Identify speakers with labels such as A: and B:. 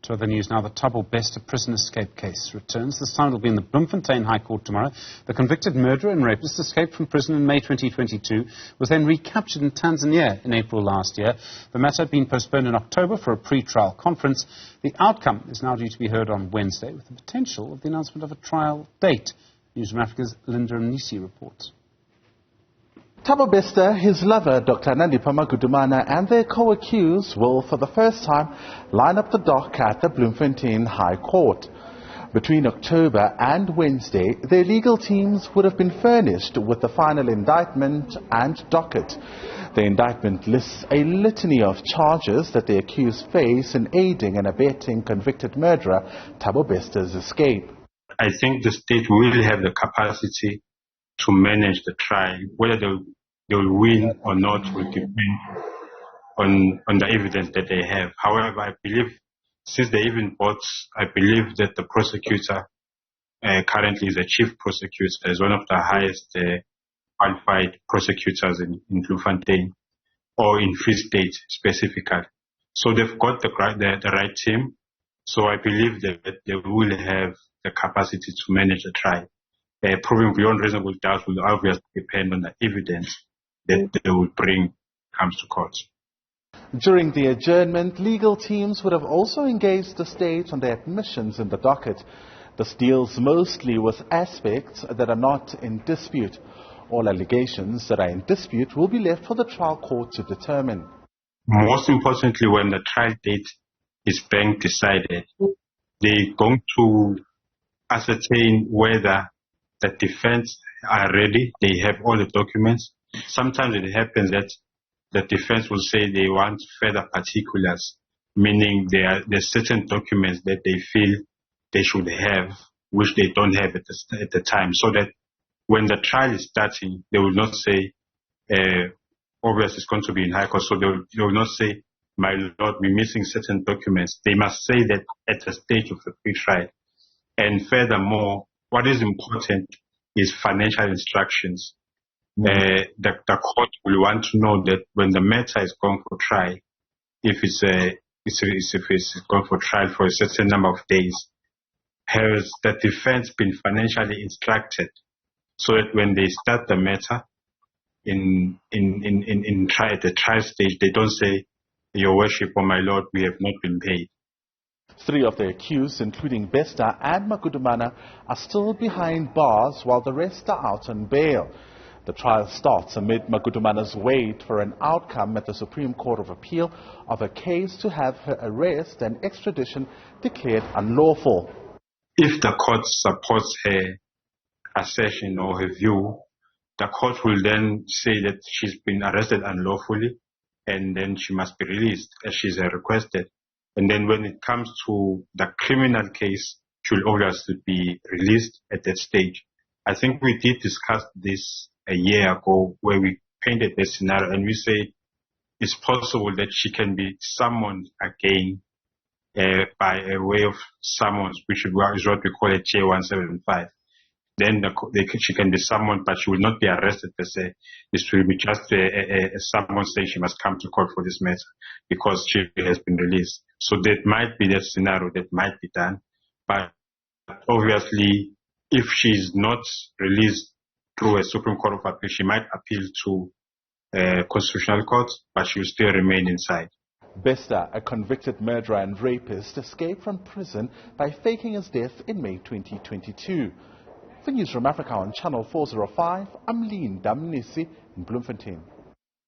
A: To other news now, the Thabo Bester prison escape case returns. This time it will be in the Bloemfontein High Court tomorrow. The convicted murderer and rapist escaped from prison in May 2022, was then recaptured in Tanzania in April last year. The matter had been postponed in October for a pre-trial conference. The outcome is now due to be heard on Wednesday, with the potential of the announcement of a trial date. Newzroom Afrika's Mnisi reports.
B: Thabo Bester, his lover, Dr. Mangudumana, and their co-accused will, for the first time, line up the dock at the Bloemfontein High Court. Between October and Wednesday, their legal teams would have been furnished with the final indictment and docket. The indictment lists a litany of charges that the accused face in aiding and abetting convicted murderer Thabo Bester's escape.
C: I think the state will have the capacity to manage the trial. Whether they will win or not will depend on the evidence that they have. However, I believe, since they even bought, I believe that the prosecutor currently is a chief prosecutor, is one of the highest qualified prosecutors in Bloemfontein, or in Free State specifically. So they've got the right team. So I believe that they will have the capacity to manage the trial. Proving beyond reasonable doubt will obviously depend on the evidence that they will bring comes to court.
B: During the adjournment, legal teams would have also engaged the state on their admissions in the docket. This deals mostly with aspects that are not in dispute. All allegations that are in dispute will be left for the trial court to determine.
C: Most importantly, when the trial date is being decided, they're going to ascertain whether the defense are ready, they have all the documents. Sometimes it happens that the defense will say they want further particulars, meaning there's certain documents that they feel they should have, which they don't have at the time, so that when the trial is starting, they will not say, obviously it's going to be in high court, so they will not say, my lord, we're missing certain documents. They must say that at the stage of the pre-trial. And furthermore, what is important is financial instructions. The court will want to know that when the matter is going for trial, if it's going for trial for a certain number of days, has the defense been financially instructed, so that when they start the matter in the trial stage, they don't say, your worship or my lord, we have not been paid.
B: 3 of the accused, including Bester and Mangudumana, are still behind bars while the rest are out on bail. The trial starts amid Mangudumana's wait for an outcome at the Supreme Court of Appeal of a case to have her arrest and extradition declared unlawful.
C: If the court supports her assertion or her view, the court will then say that she's been arrested unlawfully and then she must be released as she's requested. And then when it comes to the criminal case, she will obviously be released at that stage. I think we did discuss this a year ago, where we painted this scenario and we say it's possible that she can be summoned again by a way of summons, which is what we call a J175. Then she can be summoned, but she will not be arrested per se. This will be just a summons saying she must come to court for this matter because she has been released. So that might be that scenario that might be done. But obviously, if she's not released through a Supreme Court of Appeal, she might appeal to Constitutional Court, but she will still remain inside.
B: Bester, a convicted murderer and rapist, escaped from prison by faking his death in May 2022. For Newzroom Afrika on Channel 405, I'm Mnisi in Bloemfontein.